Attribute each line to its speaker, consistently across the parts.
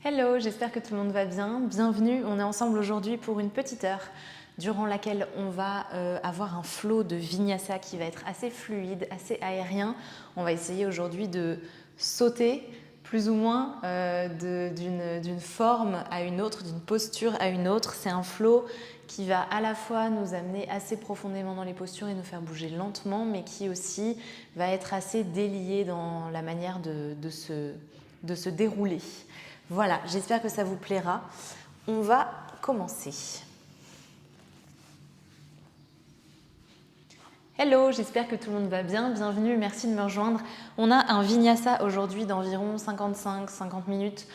Speaker 1: Hello, j'espère que tout le monde va bien. Bienvenue, on est ensemble aujourd'hui pour une petite heure durant laquelle on va avoir un flow de vinyasa qui va être assez fluide, assez aérien. On va essayer aujourd'hui de sauter plus ou moins d'une forme à une autre, d'une posture à une autre. C'est un flow qui va à la fois nous amener assez profondément dans les postures et nous faire bouger lentement, mais qui aussi va être assez délié dans la manière de se dérouler. Voilà, j'espère que ça vous plaira. On va commencer. Hello, j'espère que tout le monde va bien. Bienvenue, merci de me rejoindre. On a un vinyasa aujourd'hui d'environ 55-50 minutes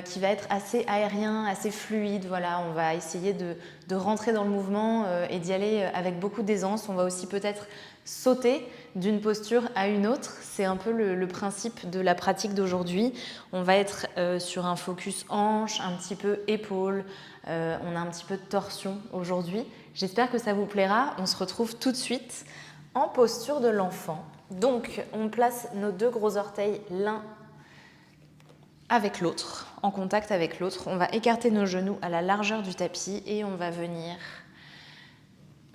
Speaker 1: qui va être assez aérien, assez fluide. Voilà, on va essayer de rentrer dans le mouvement et d'y aller avec beaucoup d'aisance. On va aussi peut-être sauter d'une posture à une autre. C'est un peu le principe de la pratique d'aujourd'hui. On va être sur un focus hanche, un petit peu épaule. On a un petit peu de torsion aujourd'hui. J'espère que ça vous plaira. On se retrouve tout de suite en posture de l'enfant. Donc, on place nos deux gros orteils l'un avec l'autre, en contact avec l'autre. On va écarter nos genoux à la largeur du tapis et on va venir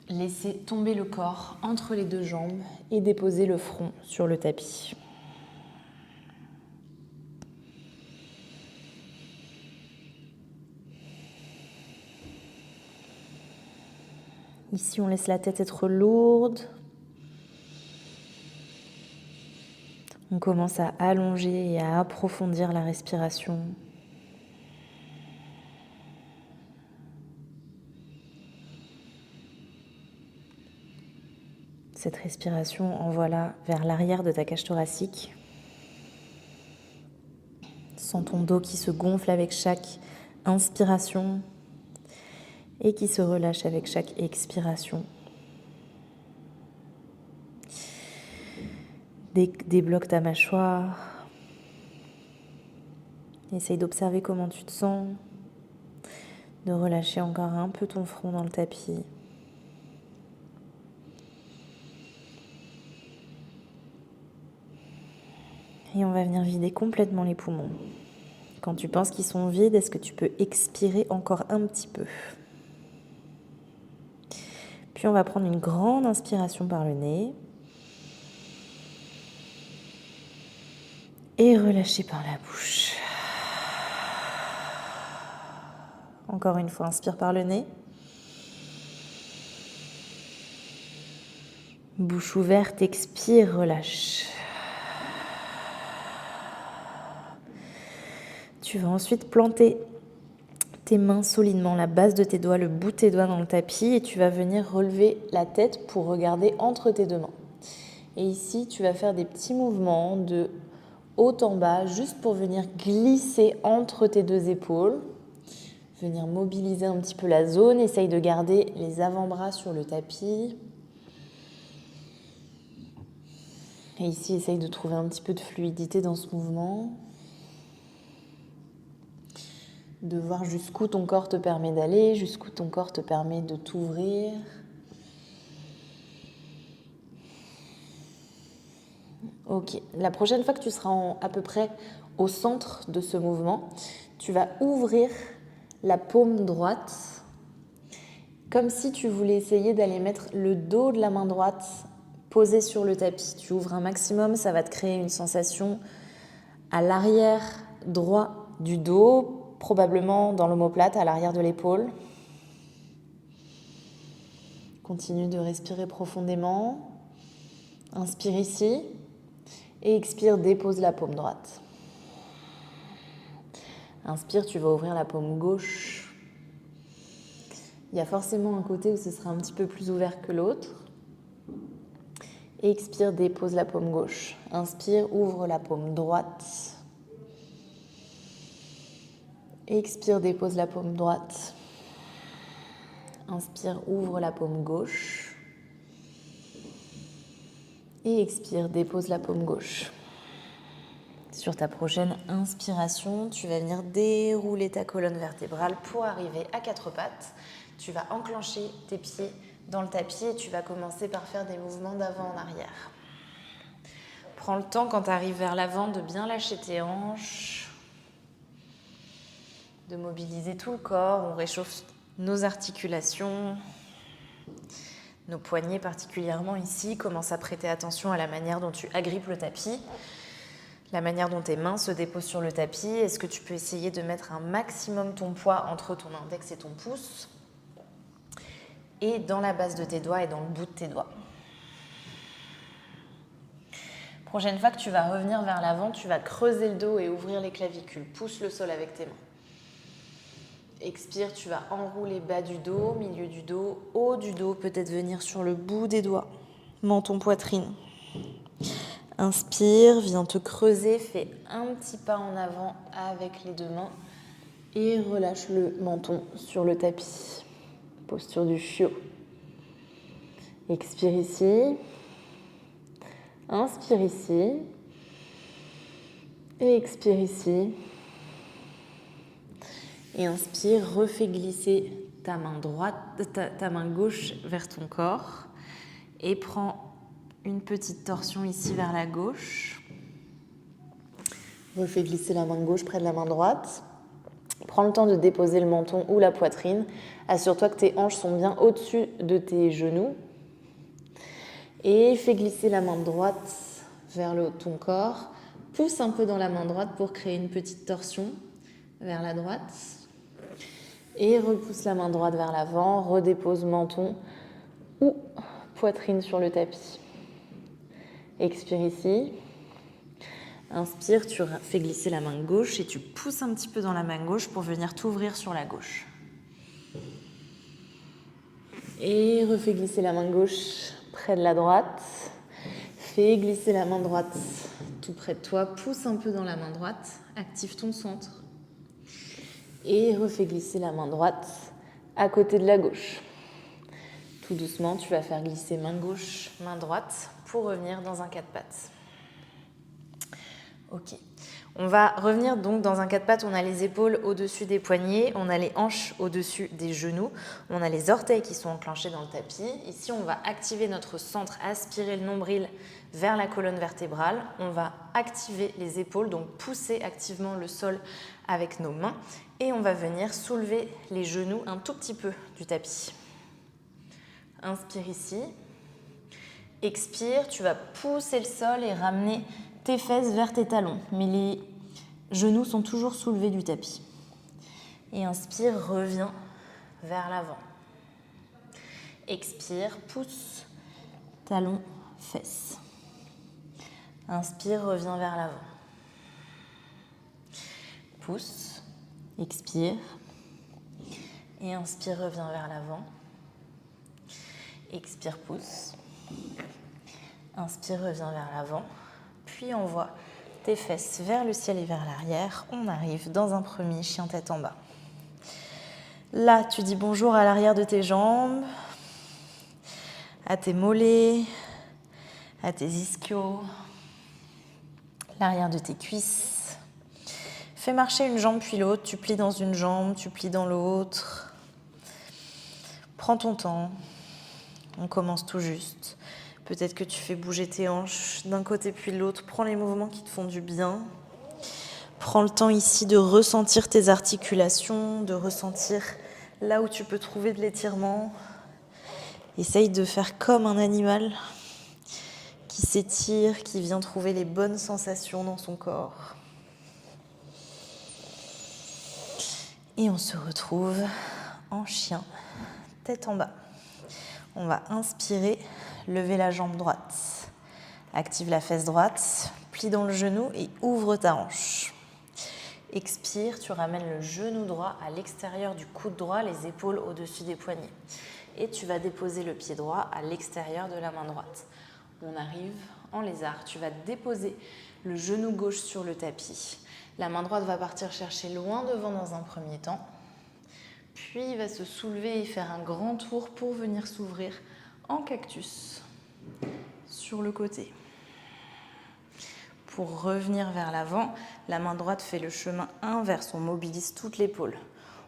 Speaker 1: laisser tomber le corps entre les deux jambes et déposer le front sur le tapis. Ici, on laisse la tête être lourde. On commence à allonger et à approfondir la respiration. Cette respiration envoie-la vers l'arrière de ta cage thoracique. Sens ton dos qui se gonfle avec chaque inspiration et qui se relâche avec chaque expiration. Débloque ta mâchoire. Essaye d'observer comment tu te sens, de relâcher encore un peu ton front dans le tapis. Et on va venir vider complètement les poumons. Quand tu penses qu'ils sont vides, est-ce que tu peux expirer encore un petit peu ? Puis on va prendre une grande inspiration par le nez. Et relâcher par la bouche. Encore une fois, inspire par le nez. Bouche ouverte, expire, relâche. Tu vas ensuite planter tes mains solidement, la base de tes doigts, le bout de tes doigts dans le tapis et tu vas venir relever la tête pour regarder entre tes deux mains. Et ici, tu vas faire des petits mouvements de haut en bas, juste pour venir glisser entre tes deux épaules. Venir mobiliser un petit peu la zone. Essaye de garder les avant-bras sur le tapis. Et ici, essaye de trouver un petit peu de fluidité dans ce mouvement. De voir jusqu'où ton corps te permet d'aller, jusqu'où ton corps te permet de t'ouvrir. Ok, la prochaine fois que tu seras à peu près au centre de ce mouvement, tu vas ouvrir la paume droite, comme si tu voulais essayer d'aller mettre le dos de la main droite posé sur le tapis. Tu ouvres un maximum, ça va te créer une sensation à l'arrière droit du dos, probablement dans l'omoplate, à l'arrière de l'épaule. Continue de respirer profondément. Inspire ici et expire, dépose la paume droite. Inspire, tu vas ouvrir la paume gauche. Il y a forcément un côté où ce sera un petit peu plus ouvert que l'autre. Expire, dépose la paume gauche. Inspire, ouvre la paume droite. Expire, dépose la paume droite. Inspire, ouvre la paume gauche. Et expire, dépose la paume gauche. Sur ta prochaine inspiration, tu vas venir dérouler ta colonne vertébrale pour arriver à quatre pattes. Tu vas enclencher tes pieds dans le tapis et tu vas commencer par faire des mouvements d'avant en arrière. Prends le temps quand tu arrives vers l'avant de bien lâcher tes hanches. de mobiliser tout le corps. On réchauffe nos articulations, nos poignets particulièrement ici. Commence à prêter attention à la manière dont tu agrippes le tapis, la manière dont tes mains se déposent sur le tapis. Est-ce que tu peux essayer de mettre un maximum ton poids entre ton index et ton pouce et dans la base de tes doigts et dans le bout de tes doigts. Prochaine fois que tu vas revenir vers l'avant, tu vas creuser le dos et ouvrir les clavicules. Pousse le sol avec tes mains. Expire, tu vas enrouler bas du dos, milieu du dos, haut du dos, peut-être venir sur le bout des doigts, menton, poitrine. Inspire, viens te creuser, fais un petit pas en avant avec les deux mains et relâche le menton sur le tapis. Posture du chiot. Expire ici. Inspire ici. Et expire ici. Et inspire, refais glisser ta main droite, ta main gauche vers ton corps. Et prends une petite torsion ici vers la gauche. Refais glisser la main gauche près de la main droite. Prends le temps de déposer le menton ou la poitrine. Assure-toi que tes hanches sont bien au-dessus de tes genoux. Et fais glisser la main droite vers le haut de ton corps. Pousse un peu dans la main droite pour créer une petite torsion vers la droite. Et repousse la main droite vers l'avant. Redépose menton ou poitrine sur le tapis. Expire ici. Inspire, tu fais glisser la main gauche et tu pousses un petit peu dans la main gauche pour venir t'ouvrir sur la gauche. Et refais glisser la main gauche près de la droite. Fais glisser la main droite tout près de toi. Pousse un peu dans la main droite. Active ton centre. Et refais glisser la main droite à côté de la gauche. Tout doucement, tu vas faire glisser main gauche, main droite pour revenir dans un quatre pattes. Ok. On va revenir donc dans un quatre pattes. On a les épaules au-dessus des poignets, on a les hanches au-dessus des genoux, on a les orteils qui sont enclenchés dans le tapis. Ici, on va activer notre centre, aspirer le nombril vers la colonne vertébrale. On va activer les épaules, donc pousser activement le sol avec nos mains. Et on va venir soulever les genoux un tout petit peu du tapis. Inspire ici. Expire, tu vas pousser le sol et ramener tes fesses vers tes talons, mais les genoux sont toujours soulevés du tapis. Et inspire, reviens vers l'avant. Expire, pousse, talons, fesses. Inspire, reviens vers l'avant. Pousse, expire. Et inspire, reviens vers l'avant. Expire, pousse. Inspire, reviens vers l'avant. Puis envoie tes fesses vers le ciel et vers l'arrière. On arrive dans un premier chien tête en bas. Là, tu dis bonjour à l'arrière de tes jambes, à tes mollets, à tes ischios, l'arrière de tes cuisses. Fais marcher une jambe puis l'autre. Tu plies dans une jambe, tu plies dans l'autre. Prends ton temps. On commence tout juste. Peut-être que tu fais bouger tes hanches d'un côté puis de l'autre. Prends les mouvements qui te font du bien. Prends le temps ici de ressentir tes articulations, de ressentir là où tu peux trouver de l'étirement. Essaye de faire comme un animal qui s'étire, qui vient trouver les bonnes sensations dans son corps. Et on se retrouve en chien, tête en bas. On va inspirer, lever la jambe droite. Active la fesse droite, plie dans le genou et ouvre ta hanche. Expire, tu ramènes le genou droit à l'extérieur du coude droit, les épaules au-dessus des poignets. Et tu vas déposer le pied droit à l'extérieur de la main droite. On arrive en lézard. Tu vas déposer le genou gauche sur le tapis. La main droite va partir chercher loin devant dans un premier temps. Puis il va se soulever et faire un grand tour pour venir s'ouvrir en cactus sur le côté. Pour revenir vers l'avant, la main droite fait le chemin inverse, on mobilise toute l'épaule.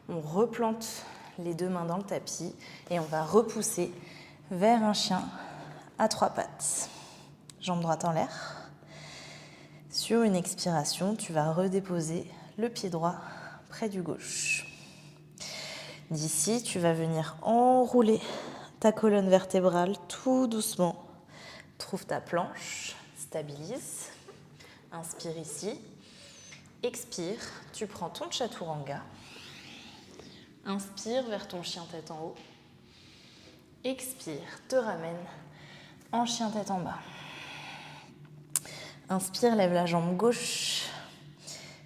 Speaker 1: On replante les deux mains dans le tapis et on va repousser vers un chien à trois pattes. Jambe droite en l'air. Sur une expiration, tu vas redéposer le pied droit
Speaker 2: près du gauche. D'ici, tu vas venir enrouler ta colonne vertébrale tout doucement. Trouve ta planche, stabilise. Inspire ici. Expire, tu prends ton chaturanga. Inspire vers ton chien tête en haut. Expire, te ramène en chien tête en bas. Inspire, lève la jambe gauche,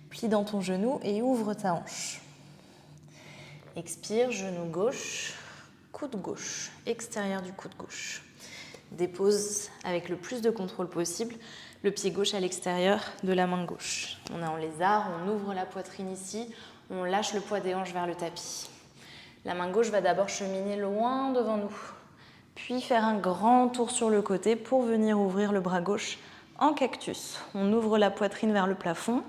Speaker 2: plie dans ton genou et ouvre ta hanche. Expire, genou gauche, coude gauche, extérieur du coude gauche. Dépose avec le plus de contrôle possible le pied gauche à l'extérieur de la main gauche. On est en lézard, on ouvre la poitrine ici, on lâche le poids des hanches vers le tapis. La main gauche va d'abord cheminer loin devant nous, puis faire un grand tour sur le côté pour venir ouvrir le bras gauche en cactus. On ouvre la poitrine vers le plafond.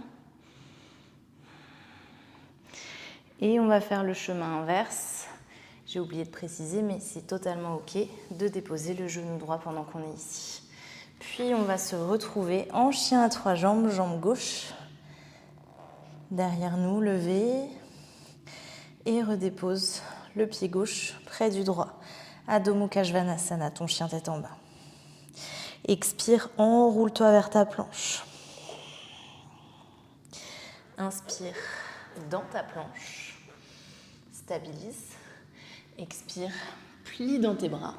Speaker 2: Et on va faire le chemin inverse. J'ai oublié de préciser, mais c'est totalement OK de déposer le genou droit pendant qu'on est ici. Puis on va se retrouver en chien à 3 jambes, jambe gauche. Derrière nous, lever. Et redépose le pied gauche près du droit. Adho Mukha Svanasana, ton chien tête en bas. Expire, enroule-toi vers ta planche. Inspire dans ta planche. Stabilise. Expire, plie dans tes bras.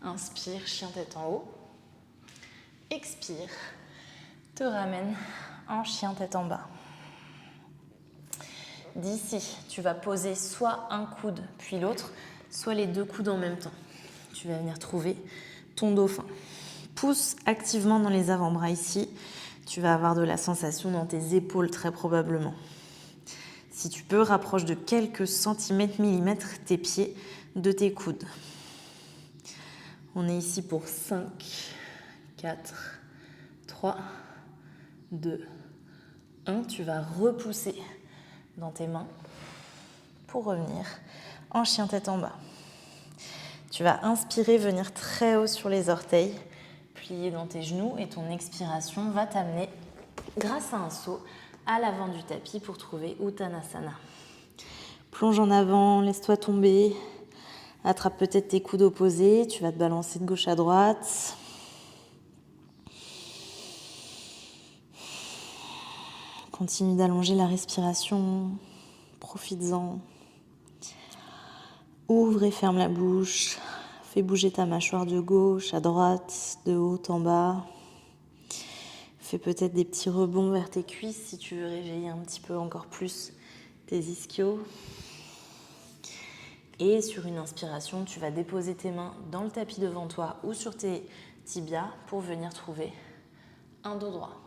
Speaker 2: Inspire, chien tête en haut. Expire, te ramène en chien tête en bas. D'ici, tu vas poser soit un coude puis l'autre, soit les 2 coudes en même temps. Tu vas venir trouver ton dauphin. Pousse activement dans les avant-bras ici. Tu vas avoir de la sensation dans tes épaules très probablement. Si tu peux, rapproche de quelques centimètres, millimètres tes pieds de tes coudes. On est ici pour 5, 4, 3, 2, 1. Tu vas repousser dans tes mains pour revenir en chien tête en bas. Tu vas inspirer, venir très haut sur les orteils, plier dans tes genoux et ton expiration va t'amener, grâce à un saut, à l'avant du tapis pour trouver Uttanasana. Plonge en avant, laisse-toi tomber, attrape peut-être tes coudes opposés, tu vas te balancer de gauche à droite. Continue d'allonger la respiration, profites-en. Ouvre et ferme la bouche, fais bouger ta mâchoire de gauche à droite, de haut en bas. Fais peut-être des petits rebonds vers tes cuisses si tu veux réveiller un petit peu encore plus tes ischios. Et sur une inspiration, tu vas déposer tes mains dans le tapis devant toi ou sur tes tibias pour venir trouver un dos droit.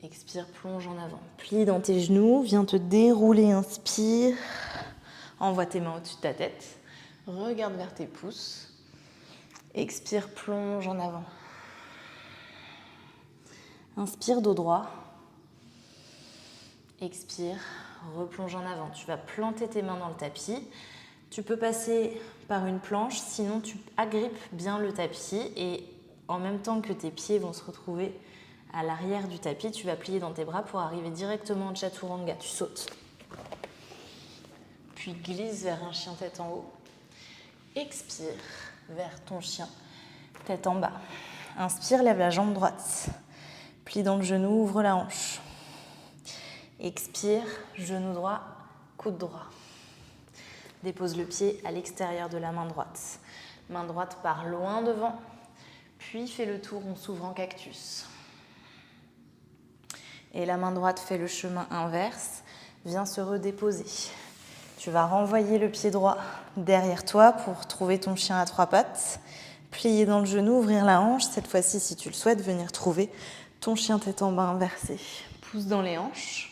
Speaker 2: Expire, plonge en avant. Plie dans tes genoux, viens te dérouler, inspire. Envoie tes mains au-dessus de ta tête. Regarde vers tes pouces. Expire, plonge en avant. Inspire, dos droit. Expire, replonge en avant. Tu vas planter tes mains dans le tapis. Tu peux passer par une planche, sinon tu agrippes bien le tapis et en même temps que tes pieds vont se retrouver à l'arrière du tapis, tu vas plier dans tes bras pour arriver directement en chaturanga. Tu sautes. Puis glisse vers un chien tête en haut. Expire vers ton chien tête en bas. Inspire, lève la jambe droite. Plie dans le genou, ouvre la hanche. Expire, genou droit, coude droit. Dépose le pied à l'extérieur de la main droite. Main droite part loin devant, puis fais le tour, on s'ouvre en cactus. Et la main droite fait le chemin inverse, vient se redéposer. Tu vas renvoyer le pied droit derrière toi pour trouver ton chien à 3 pattes. Plier dans le genou, ouvrir la hanche. Cette fois-ci, si tu le souhaites, venir trouver ton chien tête en bas inversé. Pousse dans les hanches.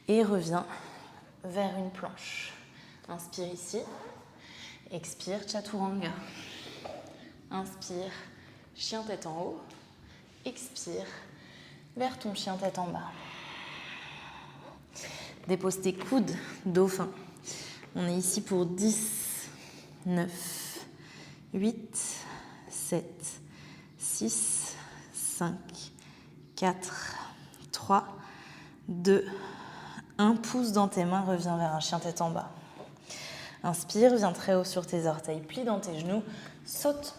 Speaker 2: Et reviens vers une planche. Inspire ici. Expire, chaturanga. Inspire, chien tête en haut. Expire, vers ton chien tête en bas. Dépose tes coudes, dauphin. On est ici pour 10, 9, 8, 7, 6, 5, 4, 3, 2, 1. Pouce dans tes mains, reviens vers un chien tête en bas. Inspire, viens très haut sur tes orteils, plie dans tes genoux, saute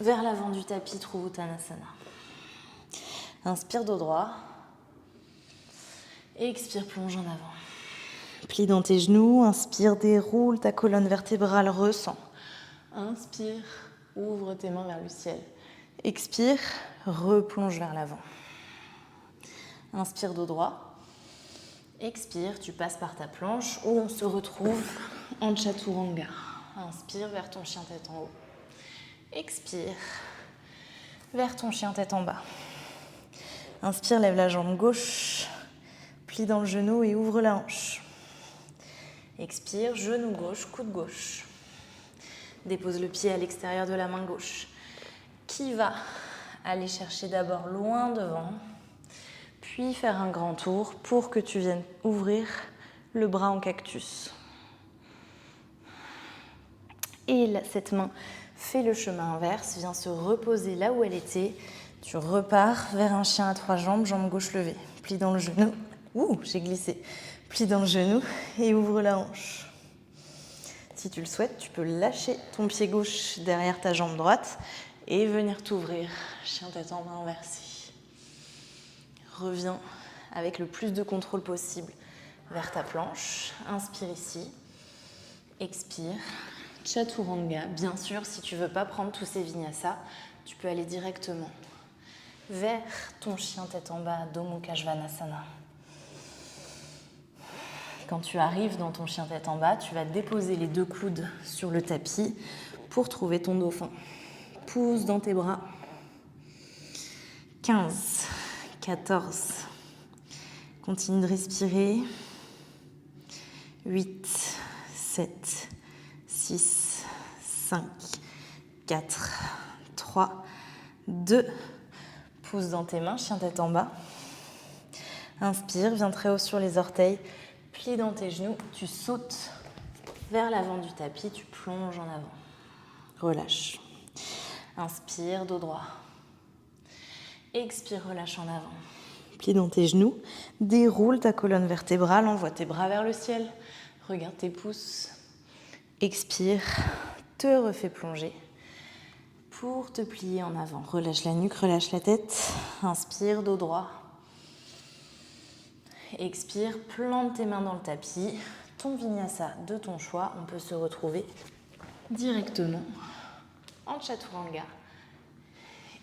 Speaker 2: vers l'avant du tapis, trouve Uttanasana. Inspire dos droit. Expire, plonge en avant. Plie dans tes genoux, inspire, déroule ta colonne vertébrale, ressens. Inspire, ouvre tes mains vers le ciel. Expire, replonge vers l'avant. Inspire dos droit. Expire, tu passes par ta planche où on se retrouve en Chaturanga. Inspire vers ton chien tête en haut. Expire vers ton chien tête en bas. Inspire, lève la jambe gauche, plie dans le genou et ouvre la hanche. Expire, genou gauche, coude gauche. Dépose le pied à l'extérieur de la main gauche. Qui va aller chercher d'abord loin devant, puis faire un grand tour pour que tu viennes ouvrir le bras en cactus. Et cette main fait le chemin inverse, vient se reposer là où elle était. Tu repars vers un chien à 3 jambes, jambe gauche levée. Plie dans le genou. Ouh, j'ai glissé. Plie dans le genou et ouvre la hanche. Si tu le souhaites, tu peux lâcher ton pied gauche derrière ta jambe droite et venir t'ouvrir, chien tête en main inversé. Reviens avec le plus de contrôle possible vers ta planche. Inspire ici. Expire. Chaturanga. Bien sûr, si tu ne veux pas prendre tous ces vinyasas, tu peux aller directement vers ton chien tête en bas, Adho Mukha Svanasana. Quand tu arrives dans ton chien tête en bas, tu vas déposer les 2 coudes sur le tapis pour trouver ton dauphin. Pousse dans tes bras. 15, 14. Continue de respirer. 8, 7, 6, 5, 4, 3, 2. Pousse dans tes mains, chien tête en bas. Inspire, viens très haut sur les orteils. Plie dans tes genoux, tu sautes vers l'avant du tapis, tu plonges en avant. Relâche. Inspire, dos droit. Expire, relâche en avant. Plie dans tes genoux, déroule ta colonne vertébrale, envoie tes bras vers le ciel. Regarde tes pouces. Expire, te refais plonger pour te plier en avant. Relâche la nuque, relâche la tête. Inspire, dos droit. Expire, plante tes mains dans le tapis. Ton vinyasa de ton choix, on peut se retrouver directement en Chaturanga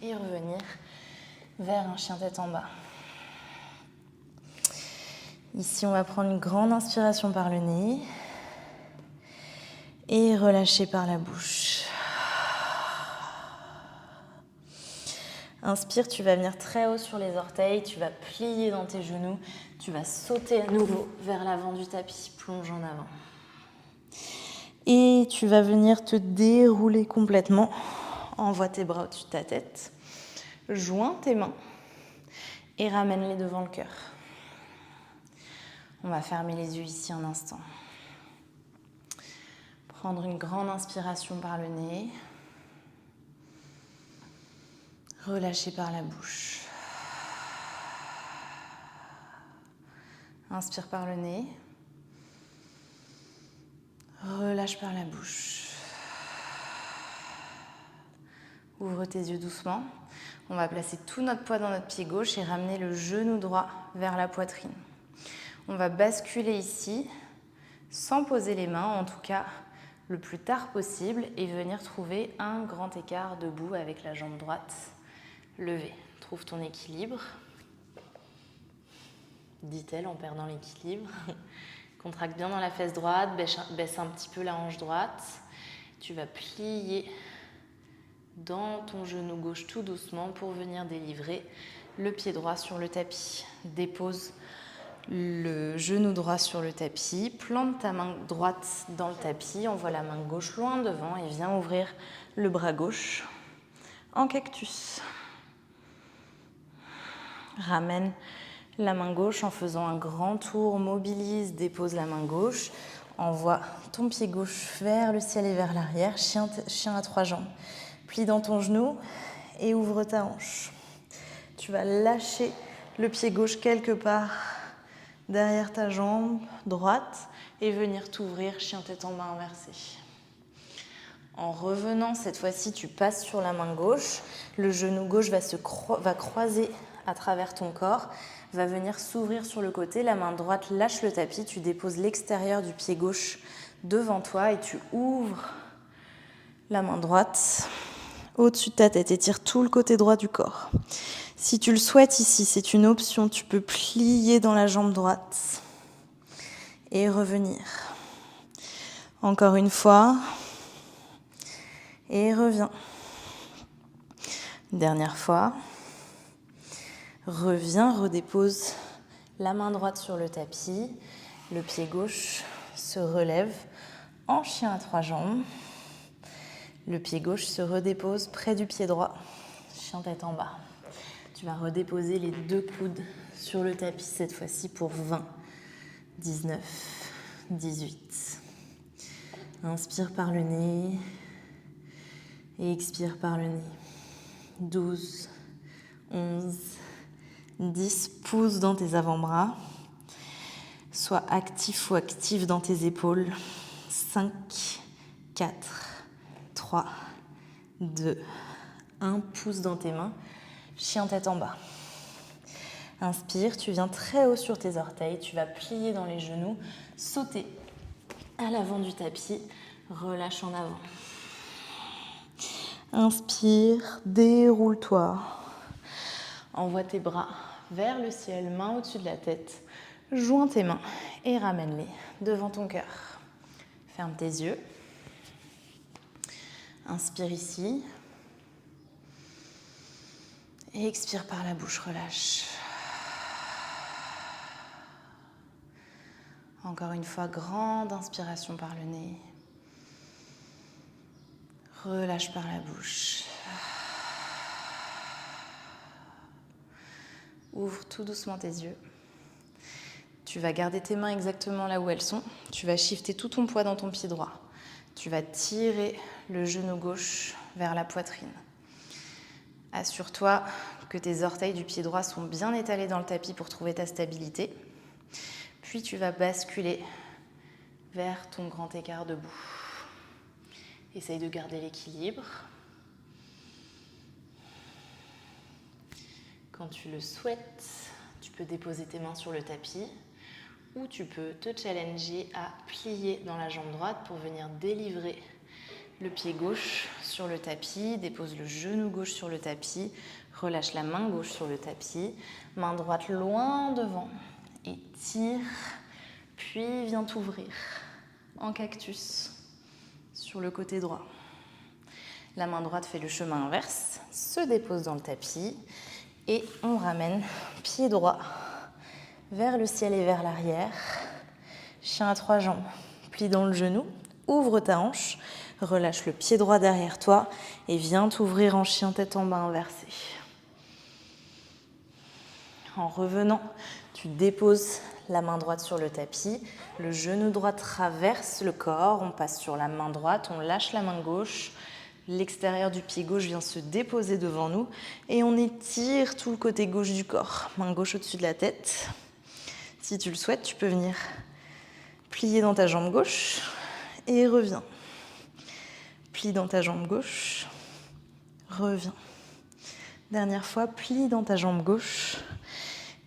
Speaker 2: et revenir vers un chien tête en bas. Ici, on va prendre une grande inspiration par le nez et relâcher par la bouche. Inspire, tu vas venir très haut sur les orteils, tu vas plier dans tes genoux, tu vas sauter à nouveau vers l'avant du tapis, plonge en avant. Et tu vas venir te dérouler complètement, envoie tes bras au-dessus de ta tête, joins tes mains et ramène-les devant le cœur. On va fermer les yeux ici un instant. Prendre une grande inspiration par le nez. Relâcher par la bouche. Inspire par le nez. Relâche par la bouche. Ouvre tes yeux doucement. On va placer tout notre poids dans notre pied gauche et ramener le genou droit vers la poitrine. On va basculer ici, sans poser les mains, en tout cas le plus tard possible, et venir trouver un grand écart debout avec la jambe droite levée. Trouve ton équilibre, dit-elle en perdant l'équilibre. Contracte bien dans la fesse droite, baisse un petit peu la hanche droite. Tu vas plier dans ton genou gauche tout doucement pour venir délivrer le pied droit sur le tapis. Dépose le genou droit sur le tapis, plante ta main droite dans le tapis, envoie la main gauche loin devant et viens ouvrir le bras gauche en cactus. Ramène la main gauche en faisant un grand tour, mobilise, dépose la main gauche, envoie ton pied gauche vers le ciel et vers l'arrière, chien à 3 jambes. Plie dans ton genou et ouvre ta hanche. Tu vas lâcher le pied gauche quelque part derrière ta jambe droite et venir t'ouvrir, chien tête en bas inversé. En revenant, cette fois-ci, tu passes sur la main gauche. Le genou gauche va croiser à travers ton corps, va venir s'ouvrir sur le côté. La main droite lâche le tapis. Tu déposes l'extérieur du pied gauche devant toi et tu ouvres la main droite au-dessus de ta tête. Étire tout le côté droit du corps. Si tu le souhaites ici, c'est une option. Tu peux plier dans la jambe droite et revenir. Encore une fois. Et reviens. Dernière fois. Reviens, redépose la main droite sur le tapis. Le pied gauche se relève en chien à 3 jambes. Le pied gauche se redépose près du pied droit. Chien tête en bas. Tu vas redéposer les 2 coudes sur le tapis cette fois-ci pour 20, 19, 18. Inspire par le nez. Et expire par le nez. 12, 11, 10. Pousse dans tes avant-bras. Sois actif ou active dans tes épaules. 5, 4, 3, 2, 1. Pousse dans tes mains. Chien tête en bas. Inspire, tu viens très haut sur tes orteils. Tu vas plier dans les genoux. Sauter à l'avant du tapis. Relâche en avant. Inspire, déroule-toi. Envoie tes bras vers le ciel, main au-dessus de la tête. Joins tes mains et ramène-les devant ton cœur. Ferme tes yeux. Inspire ici. Et expire par la bouche, relâche. Encore une fois, grande inspiration par le nez. Relâche par la bouche. Ouvre tout doucement tes yeux. Tu vas garder tes mains exactement là où elles sont. Tu vas shifter tout ton poids dans ton pied droit. Tu vas tirer le genou gauche vers la poitrine. Assure-toi que tes orteils du pied droit sont bien étalés dans le tapis pour trouver ta stabilité. Puis tu vas basculer vers ton grand écart debout. Essaye de garder l'équilibre. Quand tu le souhaites, tu peux déposer tes mains sur le tapis ou tu peux te challenger à plier dans la jambe droite pour venir délivrer le pied gauche sur le tapis. Dépose le genou gauche sur le tapis. Relâche la main gauche sur le tapis. Main droite loin devant. Étire, puis viens t'ouvrir en cactus sur le côté droit. La main droite fait le chemin inverse, se dépose dans le tapis et on ramène pied droit vers le ciel et vers l'arrière. Chien à 3 jambes, plie dans le genou, ouvre ta hanche, relâche le pied droit derrière toi et viens t'ouvrir en chien tête en bas inversé. En revenant, tu déposes la main droite sur le tapis, le genou droit traverse le corps, on passe sur la main droite, on lâche la main gauche, l'extérieur du pied gauche vient se déposer devant nous et on étire tout le côté gauche du corps, main gauche au-dessus de la tête. Si tu le souhaites, tu peux venir plier dans ta jambe gauche et reviens. Plie dans ta jambe gauche, reviens. Dernière fois, plie dans ta jambe gauche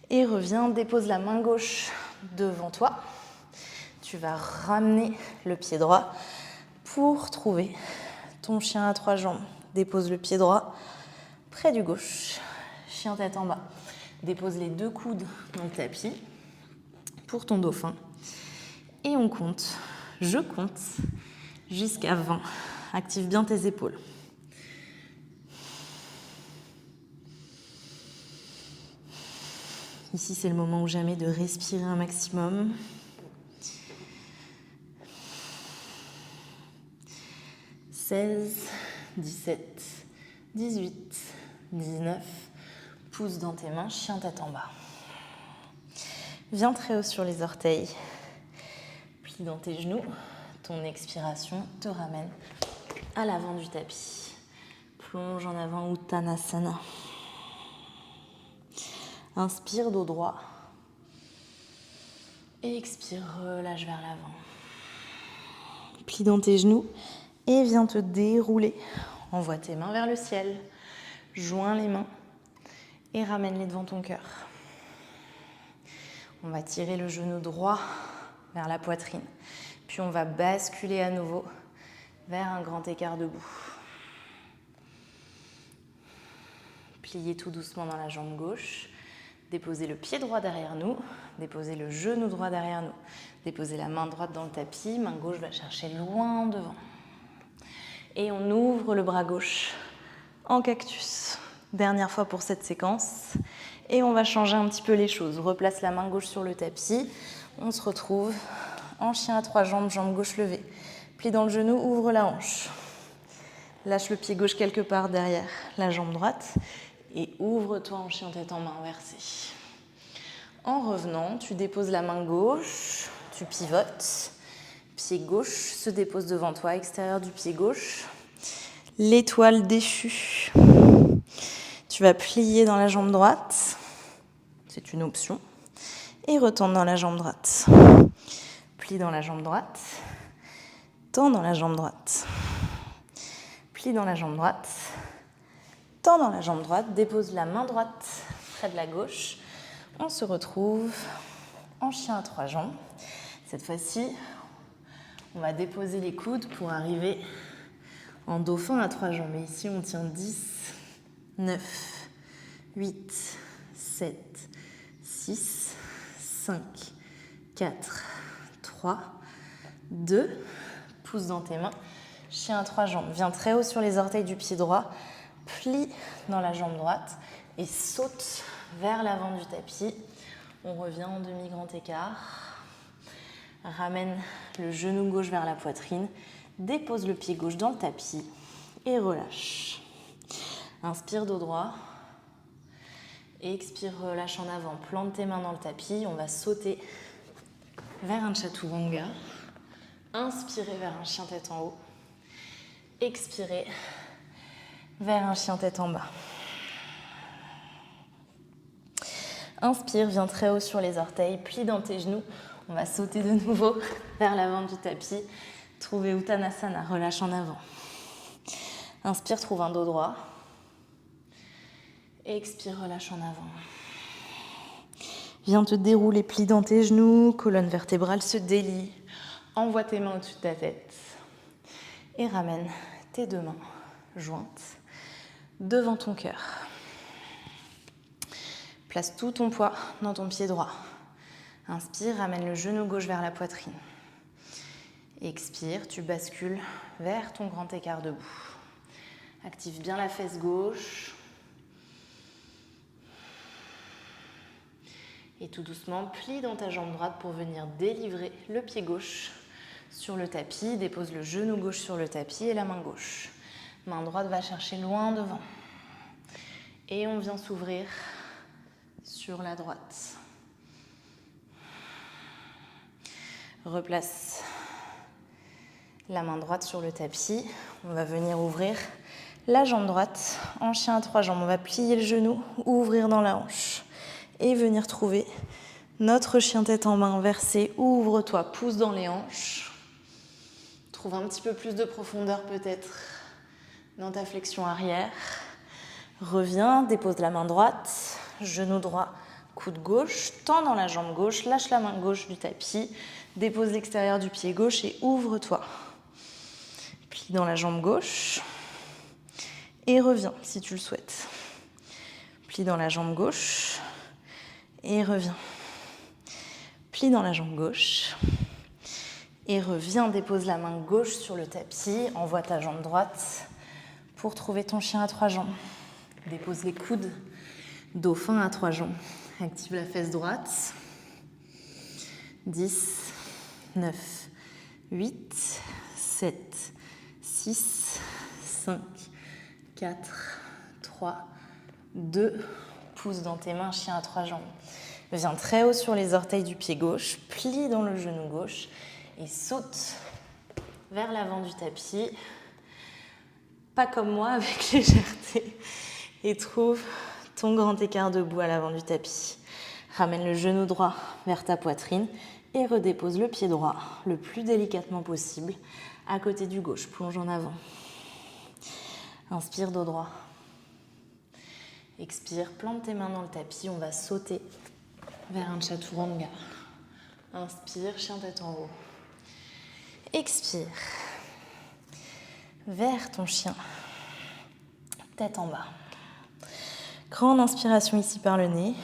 Speaker 2: et reviens, dépose la main gauche devant toi. Tu vas ramener le pied droit pour trouver ton chien à 3 jambes. Dépose le pied droit près du gauche, chien tête en bas. Dépose les 2 coudes dans le tapis pour ton dauphin. Et on compte, je compte, jusqu'à 20. Active bien tes épaules. Ici, c'est le moment ou jamais de respirer un maximum. 16, 17, 18, 19. Pousse dans tes mains, chien tête en bas. Viens très haut sur les orteils. Plie dans tes genoux. Ton expiration te ramène à l'avant du tapis. Plonge en avant Uttanasana. Inspire, dos droit. Et expire, relâche vers l'avant. Plie dans tes genoux et viens te dérouler. Envoie tes mains vers le ciel. Joins les mains et ramène-les devant ton cœur. On va tirer le genou droit vers la poitrine. Puis on va basculer à nouveau vers un grand écart debout. Pliez tout doucement dans la jambe gauche. Déposez le pied droit derrière nous. Déposez le genou droit derrière nous. Déposez la main droite dans le tapis. Main gauche va chercher loin devant. Et on ouvre le bras gauche en cactus. Dernière fois pour cette séquence. Et on va changer un petit peu les choses. Replace la main gauche sur le tapis. On se retrouve en chien à 3 jambes, jambe gauche levée. Plie dans le genou, ouvre la hanche. Lâche le pied gauche quelque part derrière la jambe droite. Et ouvre-toi en chien tête en main inversée. En revenant, tu déposes la main gauche, tu pivotes. Pied gauche se dépose devant toi, extérieur du pied gauche. L'étoile déchue. Tu vas plier dans la jambe droite. C'est une option. Et retourne dans la jambe droite. Plie dans la jambe droite. Tends dans la jambe droite. Plie dans la jambe droite. Tends dans la jambe droite. Dépose la main droite près de la gauche. On se retrouve en chien à 3 jambes. Cette fois-ci, on va déposer les coudes pour arriver en dauphin à 3 jambes. Et ici, on tient 10, 9, 8, 7, 6, 5, 4, 3, 2. Pousse dans tes mains. Chien à 3 jambes. Viens très haut sur les orteils du pied droit. Plie dans la jambe droite et saute vers l'avant du tapis. On revient en demi-grand écart. Ramène le genou gauche vers la poitrine. Dépose le pied gauche dans le tapis et relâche. Inspire, dos droit. Expire, relâche en avant. Plante tes mains dans le tapis. On va sauter vers un chaturanga. Inspirez vers un chien tête en haut. Expirez vers un chien tête en bas. Inspire, viens très haut sur les orteils, plie dans tes genoux. On va sauter de nouveau vers l'avant du tapis. Trouvez Uttanasana, relâche en avant. Inspire, trouve un dos droit. Expire, relâche en avant. Viens te dérouler, plie dans tes genoux, colonne vertébrale se délie. Envoie tes mains au-dessus de ta tête. Et ramène tes 2 mains jointes devant ton cœur. Place tout ton poids dans ton pied droit. Inspire, ramène le genou gauche vers la poitrine. Expire, tu bascules vers ton grand écart debout. Active bien la fesse gauche. Et tout doucement, plie dans ta jambe droite pour venir délivrer le pied gauche sur le tapis. Dépose le genou gauche sur le tapis et la main gauche. Main droite va chercher loin devant. Et on vient s'ouvrir sur la droite. Replace la main droite sur le tapis. On va venir ouvrir la jambe droite en chien à 3 jambes. On va plier le genou, ouvrir dans la hanche et venir trouver notre chien tête en main inversé. Ouvre-toi, pousse dans les hanches. Trouve un petit peu plus de profondeur peut-être dans ta flexion arrière. Reviens, dépose la main droite, genou droit, coude gauche, tends dans la jambe gauche, lâche la main gauche du tapis, dépose l'extérieur du pied gauche et ouvre-toi. Plie dans la jambe gauche et reviens si tu le souhaites. Plie dans la jambe gauche et reviens. Plie dans la jambe gauche et reviens, dépose la main gauche sur le tapis, envoie ta jambe droite pour trouver ton chien à 3 jambes. Dépose les coudes, dauphin à 3 jambes. Active la fesse droite. 10, 9, 8, 7, 6, 5, 4, 3, 2. Pousse dans tes mains, chien à 3 jambes. Viens très haut sur les orteils du pied gauche, plie dans le genou gauche et saute vers l'avant du tapis. Pas comme moi, avec légèreté. Et trouve ton grand écart debout à l'avant du tapis. Ramène le genou droit vers ta poitrine et redépose le pied droit le plus délicatement possible à côté du gauche. Plonge en avant. Inspire, dos droit. Expire, plante tes mains dans le tapis. On va sauter vers un chaturanga. Inspire, chien tête en haut. Expire. Vers ton chien. Tête en bas. Grande inspiration ici par le nez.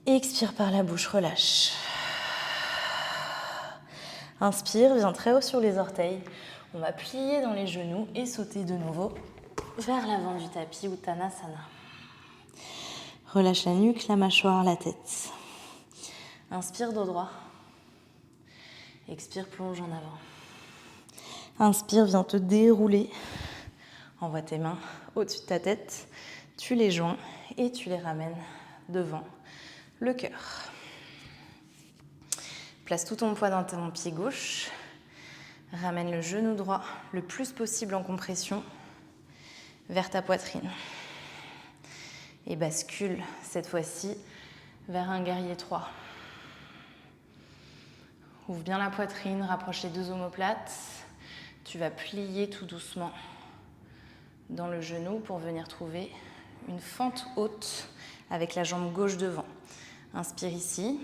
Speaker 2: Expire par la bouche, relâche. Inspire, viens très haut sur les orteils. On va plier dans les genoux et sauter de nouveau vers l'avant du tapis, Uttanasana. Relâche la nuque, la mâchoire, la tête. Inspire, dos droit. Expire, plonge en avant. Inspire, viens te dérouler. Envoie tes mains au-dessus de ta tête. Tu les joins et tu les ramènes devant le cœur. Place tout ton poids dans ton pied gauche. Ramène le genou droit le plus possible en compression vers ta poitrine. Et bascule cette fois-ci vers un guerrier 3. Ouvre bien la poitrine, rapproche les deux omoplates. Tu vas plier tout doucement dans le genou pour venir trouver une fente haute avec la jambe gauche devant. Inspire ici,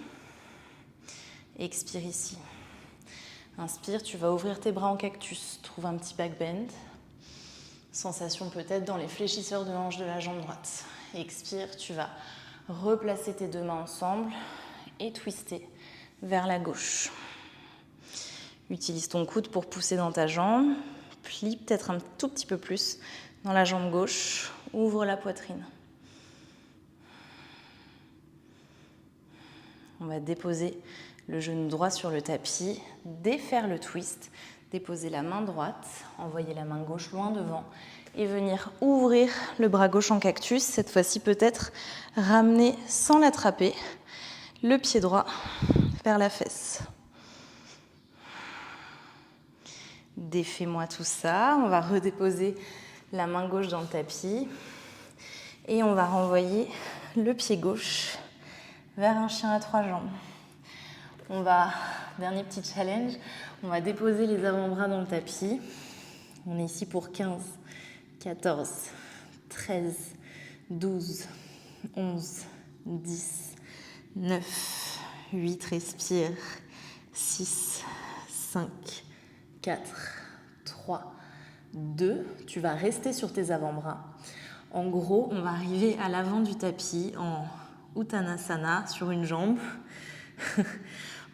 Speaker 2: expire ici. Inspire, tu vas ouvrir tes bras en cactus, trouve un petit back bend. Sensation peut-être dans les fléchisseurs de hanche de la jambe droite. Expire, tu vas replacer tes deux mains ensemble et twister vers la gauche. Utilise ton coude pour pousser dans ta jambe. Plie peut-être un tout petit peu plus dans la jambe gauche. Ouvre la poitrine. On va déposer le genou droit sur le tapis, défaire le twist, déposer la main droite, envoyer la main gauche loin devant et venir ouvrir le bras gauche en cactus. Cette fois-ci, peut-être ramener sans l'attraper le pied droit vers la fesse. Défais-moi tout ça. On va redéposer la main gauche dans le tapis et on va renvoyer le pied gauche vers un chien à 3 jambes. On va, dernier petit challenge, on va déposer les avant-bras dans le tapis. On est ici pour 15, 14, 13, 12, 11, 10, 9, 8, respire, 6, 5, 4, 3, 2. Tu vas rester sur tes avant-bras. En gros, on va arriver à l'avant du tapis en Uttanasana sur une jambe,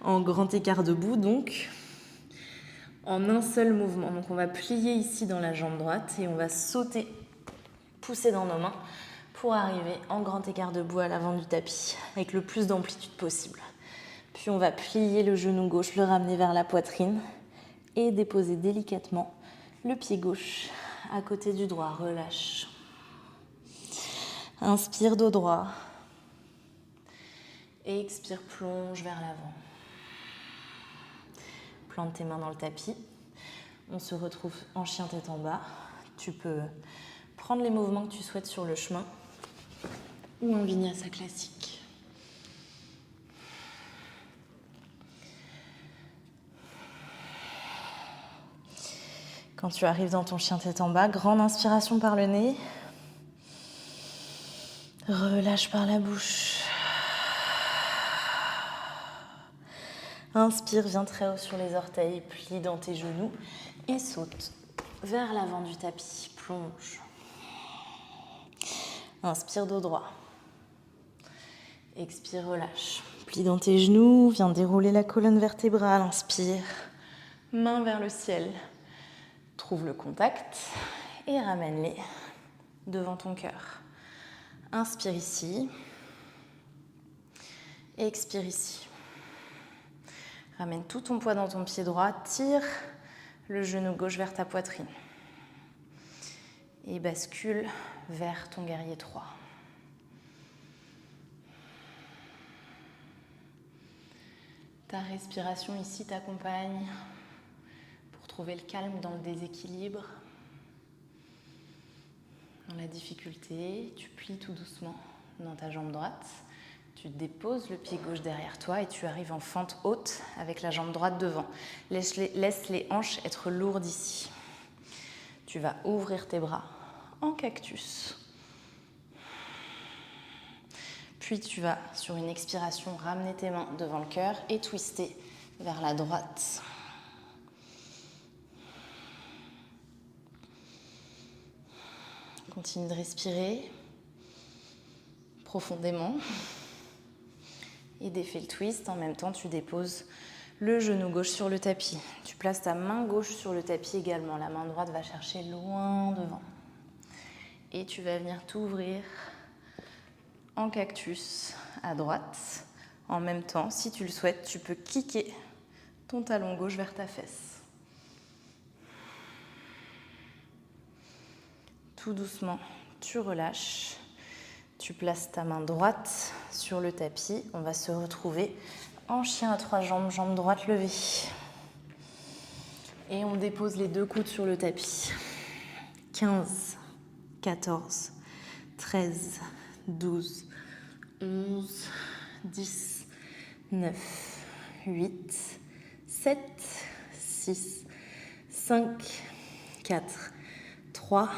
Speaker 2: en grand écart debout donc, en un seul mouvement. Donc on va plier ici dans la jambe droite et on va sauter, pousser dans nos mains pour arriver en grand écart debout à l'avant du tapis avec le plus d'amplitude possible. Puis on va plier le genou gauche, le ramener vers la poitrine et déposer délicatement le pied gauche à côté du droit. Relâche. Inspire, dos droit. Et expire, plonge vers l'avant. Plante tes mains dans le tapis. On se retrouve en chien tête en bas. Tu peux prendre les mouvements que tu souhaites sur le chemin ou un vinyasa classique. Quand tu arrives dans ton chien tête en bas, grande inspiration par le nez. Relâche par la bouche. Inspire, viens très haut sur les orteils, plie dans tes genoux et saute vers l'avant du tapis. Plonge. Inspire, dos droit. Expire, relâche. Plie dans tes genoux, viens dérouler la colonne vertébrale. Inspire, main vers le ciel. Trouve le contact et ramène-les devant ton cœur. Inspire ici. Expire ici. Ramène tout ton poids dans ton pied droit. Tire le genou gauche vers ta poitrine. Et bascule vers ton guerrier 3. Ta respiration ici t'accompagne pour trouver le calme dans le déséquilibre, dans
Speaker 1: Dans la difficulté, tu plies tout doucement dans ta jambe droite. Tu déposes le pied gauche derrière toi et tu arrives en fente haute avec la jambe droite devant. Laisse les hanches être lourdes ici. Tu vas ouvrir tes bras en cactus. Puis tu vas, sur une expiration, ramener tes mains devant le cœur et twister vers la droite. Continue de respirer profondément et défais le twist. En même temps, tu déposes le genou gauche sur le tapis. Tu places ta main gauche sur le tapis également. La main droite va chercher loin devant. Et tu vas venir t'ouvrir en cactus à droite. En même temps, si tu le souhaites, tu peux kicker ton talon gauche vers ta fesse. Tout doucement, tu relâches. Tu places ta main droite sur le tapis. On va se retrouver en chien à 3 jambes, jambe droite levée. Et on dépose les 2 coudes sur le tapis. 15, 14, 13, 12, 11, 10, 9, 8, 7, 6, 5, 4, 3,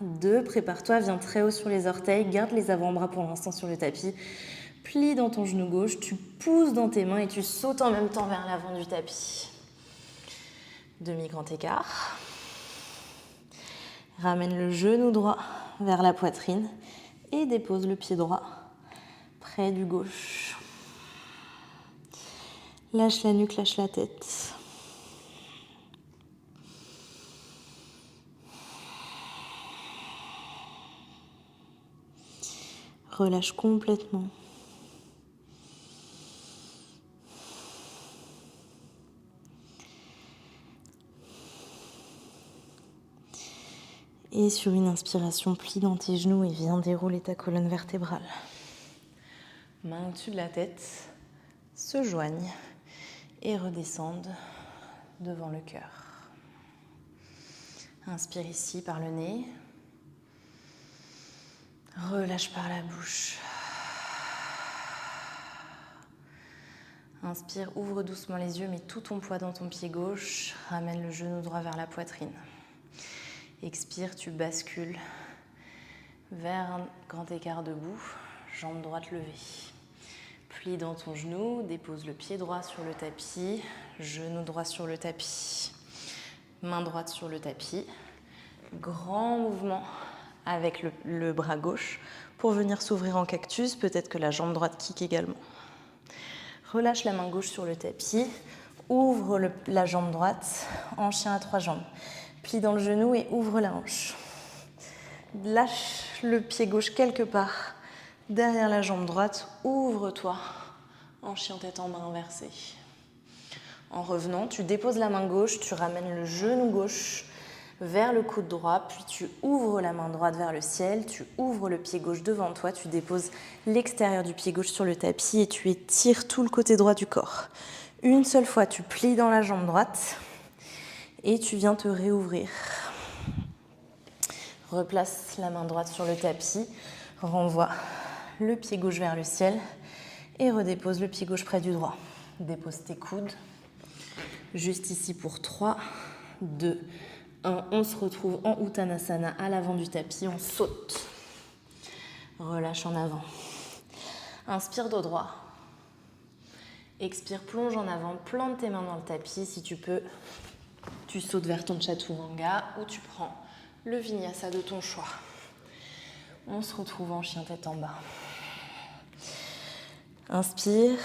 Speaker 1: 2. Prépare-toi, viens très haut sur les orteils. Garde les avant-bras pour l'instant sur le tapis. Plie dans ton genou gauche. Tu pousses dans tes mains et tu sautes en même temps vers l'avant du tapis. Demi-grand écart. Ramène le genou droit vers la poitrine et dépose le pied droit près du gauche. Lâche la nuque, lâche la tête. Relâche complètement. Et sur une inspiration, plie dans tes genoux et viens dérouler ta colonne vertébrale. Mains au-dessus de la tête, se joignent et redescendent devant le cœur. Inspire ici par le nez. Relâche par la bouche. Inspire, ouvre doucement les yeux, mets tout ton poids dans ton pied gauche. Ramène le genou droit vers la poitrine. Expire, tu bascules vers un grand écart debout, jambe droite levée. Plie dans ton genou, dépose le pied droit sur le tapis, genou droit sur le tapis, main droite sur le tapis. Grand mouvement avec le bras gauche pour venir s'ouvrir en cactus. Peut-être que la jambe droite kick également. Relâche la main gauche sur le tapis, ouvre la jambe droite en chien à 3 jambes. Plie dans le genou et ouvre la hanche. Lâche le pied gauche quelque part derrière la jambe droite. Ouvre-toi en chien tête en bas inversé. En revenant, tu déposes la main gauche, tu ramènes le genou gauche vers le coude droit, puis tu ouvres la main droite vers le ciel, tu ouvres le pied gauche devant toi, tu déposes l'extérieur du pied gauche sur le tapis et tu étires tout le côté droit du corps. Une seule fois, tu plies dans la jambe droite et tu viens te réouvrir. Replace la main droite sur le tapis, renvoie le pied gauche vers le ciel et redépose le pied gauche près du droit. Dépose tes coudes. Juste ici pour 3, 2, 1. On se retrouve en Uttanasana à l'avant du tapis. On saute. Relâche en avant. Inspire dos droit. Expire, plonge en avant. Plante tes mains dans le tapis. Si tu peux, tu sautes vers ton chaturanga ou tu prends le vinyasa de ton choix. On se retrouve en chien tête en bas. Inspire.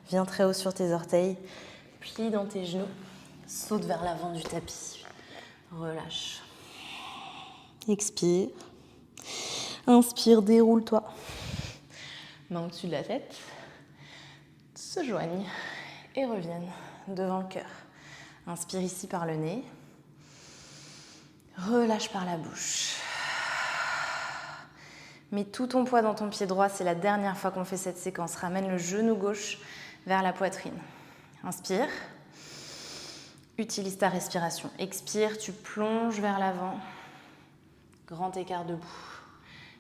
Speaker 1: Viens très haut sur tes orteils. Plie dans tes genoux. Saute vers l'avant du tapis. Relâche. Expire. Inspire, déroule-toi. Main au-dessus de la tête. Se joignent et reviennent devant le cœur. Inspire ici par le nez. Relâche par la bouche. Mets tout ton poids dans ton pied droit. C'est la dernière fois qu'on fait cette séquence. Ramène le genou gauche vers la poitrine. Inspire. Utilise ta respiration. Expire, tu plonges vers l'avant. Grand écart debout.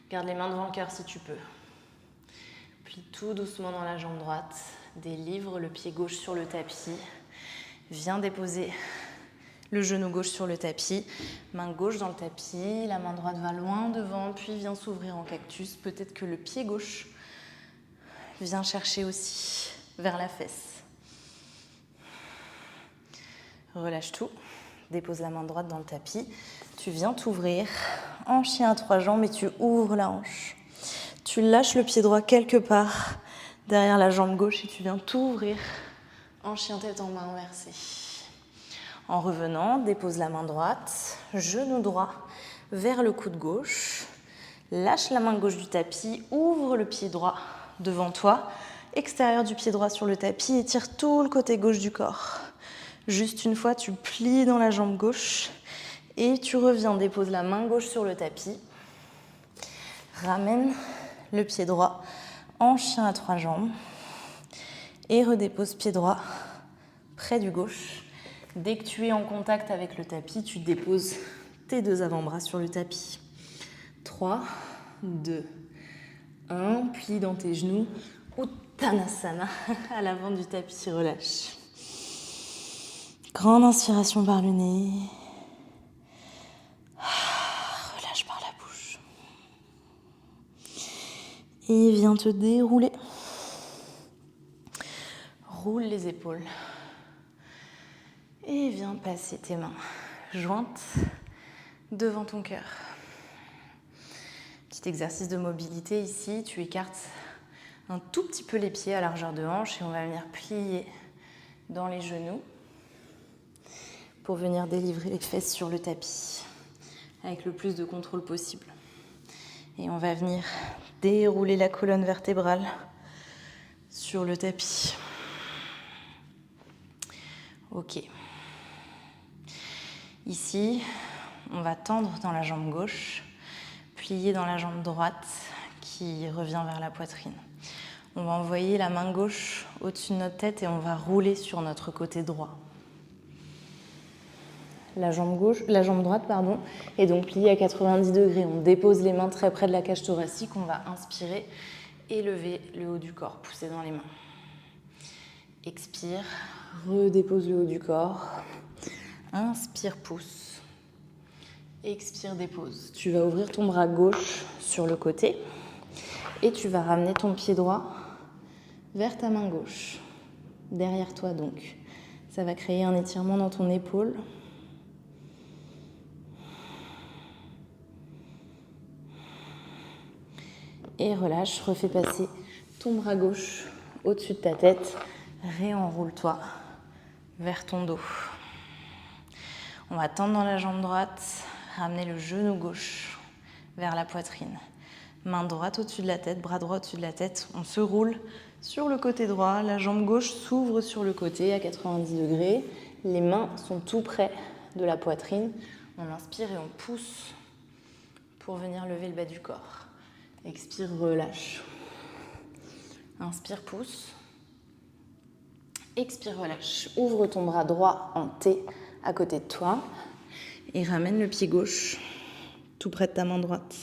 Speaker 1: Garde les mains devant le cœur si tu peux. Plie tout doucement dans la jambe droite. Délivre le pied gauche sur le tapis. Viens déposer le genou gauche sur le tapis. Main gauche dans le tapis. La main droite va loin devant, puis vient s'ouvrir en cactus. Peut-être que le pied gauche vient chercher aussi vers la fesse. Relâche tout. Dépose la main droite dans le tapis. Tu viens t'ouvrir en chien à 3 jambes et tu ouvres la hanche. Tu lâches le pied droit quelque part derrière la jambe gauche et tu viens t'ouvrir en chien tête en main inversée. En revenant, dépose la main droite, genou droit vers le coude gauche. Lâche la main gauche du tapis, ouvre le pied droit devant toi, extérieur du pied droit sur le tapis et tire tout le côté gauche du corps. Juste une fois, tu plies dans la jambe gauche et tu reviens, dépose la main gauche sur le tapis. Ramène le pied droit en chien à 3 jambes et redépose pied droit près du gauche. Dès que tu es en contact avec le tapis, tu déposes tes 2 avant-bras sur le tapis. 3, 2, 1, plie dans tes genoux. Uttanasana, à l'avant du tapis, relâche. Grande inspiration par le nez. Relâche par la bouche. Et viens te dérouler. Roule les épaules. Et viens passer tes mains jointes devant ton cœur. Petit exercice de mobilité ici. Tu écartes un tout petit peu les pieds à largeur de hanche et on va venir plier dans les genoux pour venir délivrer les fesses sur le tapis avec le plus de contrôle possible. Et on va venir dérouler la colonne vertébrale sur le tapis. Ok. Ici, on va tendre dans la jambe gauche, plier dans la jambe droite qui revient vers la poitrine. On va envoyer la main gauche au-dessus de notre tête et on va rouler sur notre côté droit. La jambe droite, est donc pliée à 90 degrés. On dépose les mains très près de la cage thoracique. On va inspirer et lever le haut du corps, pousser dans les mains. Expire, redépose le haut du corps. Inspire, pousse. Expire, dépose. Tu vas ouvrir ton bras gauche sur le côté et tu vas ramener ton pied droit vers ta main gauche, derrière toi donc. Ça va créer un étirement dans ton épaule. Et relâche, refais passer ton bras gauche au-dessus de ta tête. Réenroule-toi vers ton dos. On va tendre dans la jambe droite, ramener le genou gauche vers la poitrine. Main droite au-dessus de la tête, bras droit au-dessus de la tête. On se roule sur le côté droit. La jambe gauche s'ouvre sur le côté à 90 degrés. Les mains sont tout près de la poitrine. On inspire et on pousse pour venir lever le bas du corps. Expire, relâche. Inspire, pousse. Expire, relâche. Ouvre ton bras droit en T à côté de toi et ramène le pied gauche tout près de ta main droite.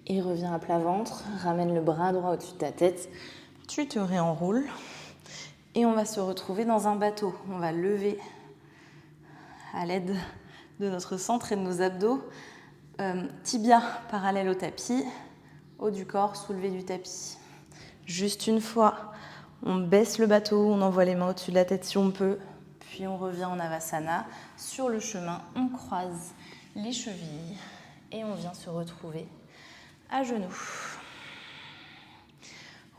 Speaker 1: Et reviens à plat ventre, ramène le bras droit au-dessus de ta tête, tu te réenroules et on va se retrouver dans un bateau. On va lever à l'aide de notre centre et de nos abdos, tibia parallèle au tapis, haut du corps soulevé du tapis. Juste une fois, on baisse le bateau, on envoie les mains au-dessus de la tête si on peut, puis on revient en Avasana. Sur le chemin, on croise les chevilles et on vient se retrouver à genoux.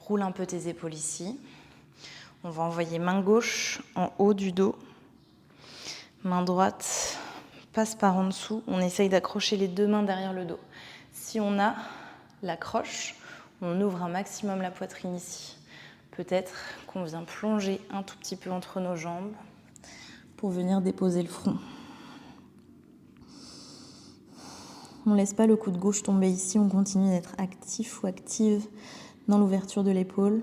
Speaker 1: Roule un peu tes épaules ici. On va envoyer main gauche en haut du dos. Main droite passe par en dessous. On essaye d'accrocher les 2 mains derrière le dos. Si on a l'accroche, on ouvre un maximum la poitrine ici. Peut-être qu'on vient plonger un tout petit peu entre nos jambes pour venir déposer le front. On ne laisse pas le coude gauche tomber ici, on continue d'être actif ou active dans l'ouverture de l'épaule.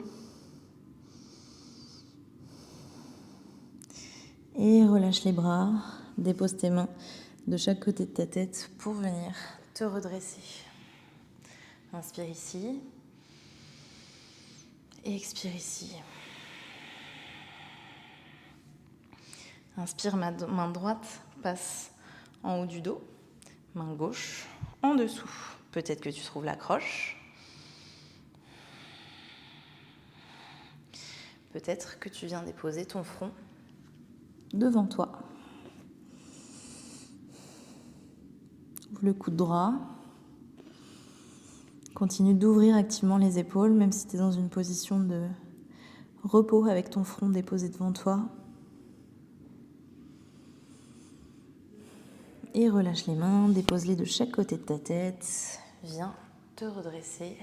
Speaker 2: Et relâche les bras, dépose tes mains de chaque côté de ta tête pour venir te redresser. Inspire ici. Et expire ici. Inspire, main droite passe en haut du dos, main gauche en dessous. Peut-être que tu trouves l'accroche. Peut-être que tu viens déposer ton front devant toi. Ouvre le coude droit. Continue d'ouvrir activement les épaules, même si tu es dans une position de repos avec ton front déposé devant toi. Et relâche les mains, dépose-les de chaque côté de ta tête. Viens te redresser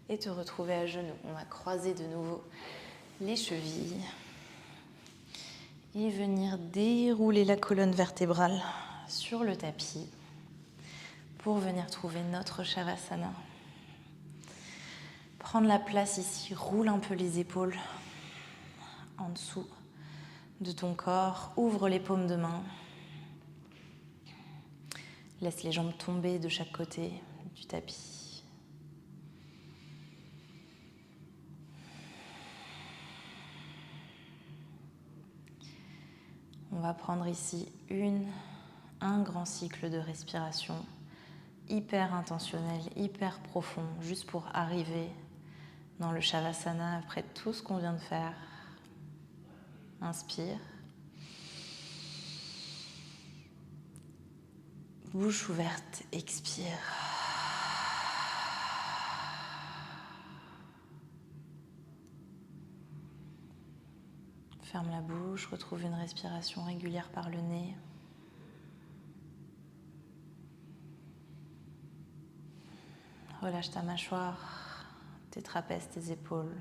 Speaker 2: et te retrouver à genoux. On va croiser de nouveau les chevilles et venir dérouler la colonne vertébrale sur le tapis pour venir trouver notre Shavasana. Prendre la place ici, roule un peu les épaules en dessous de ton corps, ouvre les paumes de main. Laisse les jambes tomber de chaque côté du tapis. On va prendre ici un grand cycle de respiration hyper intentionnel, hyper profond, juste pour arriver dans le Shavasana après tout ce qu'on vient de faire. Inspire. Bouche ouverte, expire. Ferme la bouche, retrouve une respiration régulière par le nez. Relâche ta mâchoire, tes trapèzes, tes épaules.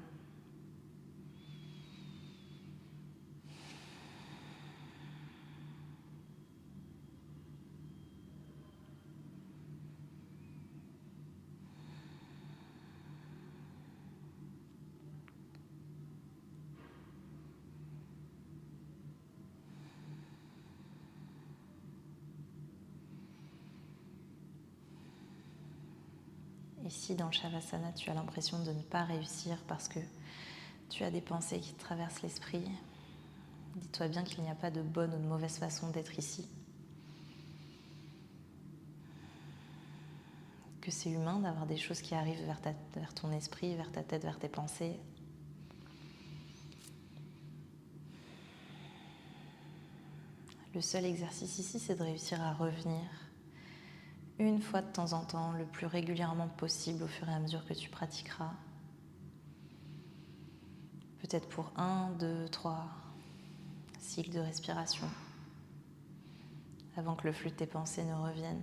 Speaker 2: Ici, dans le Shavasana, tu as l'impression de ne pas réussir parce que tu as des pensées qui te traversent l'esprit. Dis-toi bien qu'il n'y a pas de bonne ou de mauvaise façon d'être ici. Que c'est humain d'avoir des choses qui arrivent vers ton esprit, vers ta tête, vers tes pensées. Le seul exercice ici, c'est de réussir à revenir une fois de temps en temps, le plus régulièrement possible au fur et à mesure que tu pratiqueras. Peut-être pour 1, 2, 3 cycles de respiration avant que le flux de tes pensées ne revienne.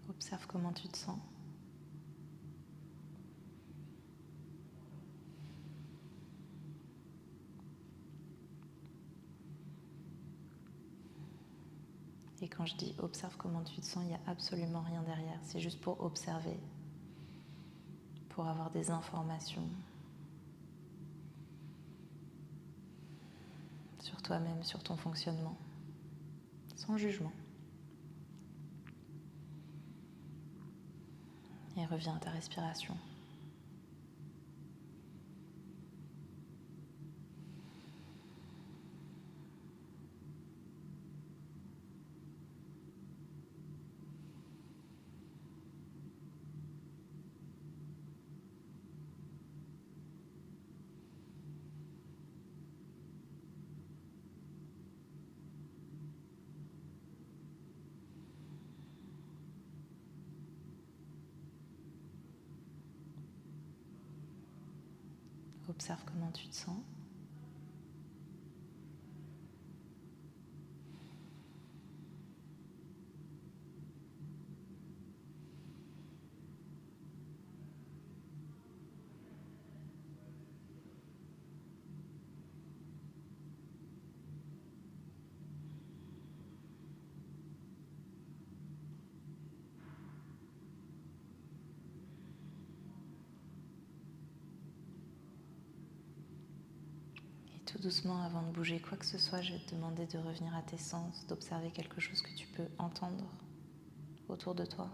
Speaker 2: Observe comment tu te sens. Et quand je dis observe comment tu te sens, il n'y a absolument rien derrière. C'est juste pour observer, pour avoir des informations sur
Speaker 1: toi-même, sur ton fonctionnement, sans jugement. Et reviens à ta respiration. Observe comment tu te sens. Tout doucement, avant de bouger quoi que ce soit, je vais te demander de revenir à tes sens, d'observer quelque chose que tu peux entendre autour de toi.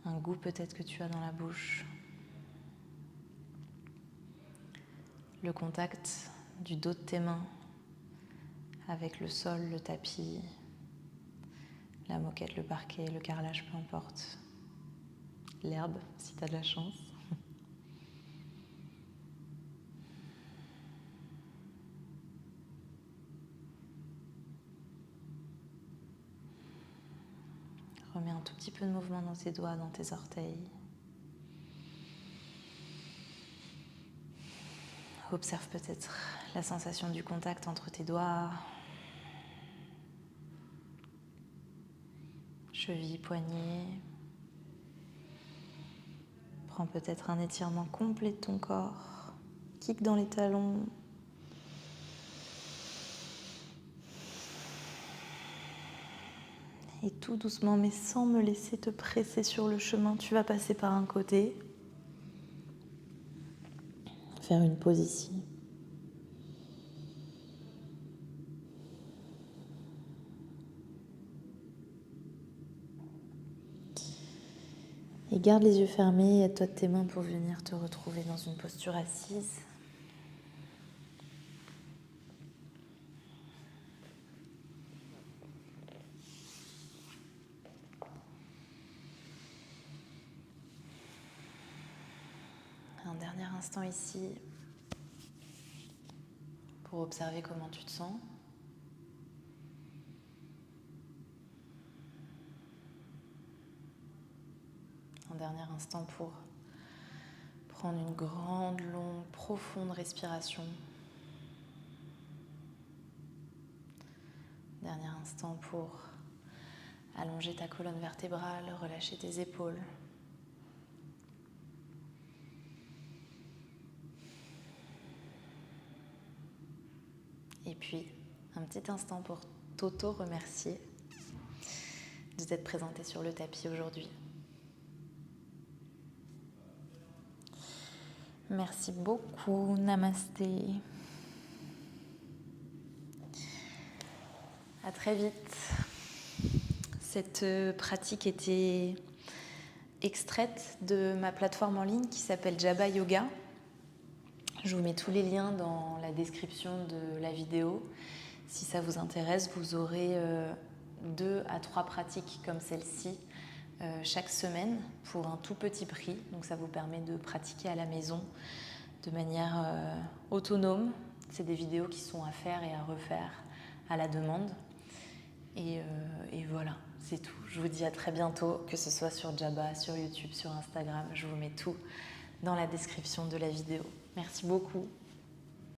Speaker 1: Un goût peut-être que tu as dans la bouche. Le contact du dos de tes mains avec le sol, le tapis, la moquette, le parquet, le carrelage, peu importe. L'herbe, si tu as de la chance. Remets un tout petit peu de mouvement dans tes doigts, dans tes orteils. Observe peut-être la sensation du contact entre tes doigts. Cheville, poignet. Prends peut-être un étirement complet de ton corps. Kick dans les talons. Et tout doucement, mais sans me laisser te presser sur le chemin, tu vas passer par un côté. Faire une pause ici. Et garde les yeux fermés et aide-toi de tes mains pour venir te retrouver dans une posture assise. Un dernier instant ici pour observer comment tu te sens. Un dernier instant pour prendre une grande, longue, profonde respiration. Dernier instant pour allonger ta colonne vertébrale, relâcher tes épaules. Et puis, un petit instant pour t'auto-remercier de t'être présenté sur le tapis aujourd'hui. Merci beaucoup, namasté. À très vite. Cette pratique était extraite de ma plateforme en ligne qui s'appelle Jabba Yoga. Je vous mets tous les liens dans la description de la vidéo. Si ça vous intéresse, vous aurez 2 à 3 pratiques comme celle-ci chaque semaine pour un tout petit prix. Donc ça vous permet de pratiquer à la maison de manière autonome. C'est des vidéos qui sont à faire et à refaire à la demande. Et voilà, c'est tout. Je vous dis à très bientôt, que ce soit sur Jabba, sur YouTube, sur Instagram. Je vous mets tout dans la description de la vidéo. Merci beaucoup.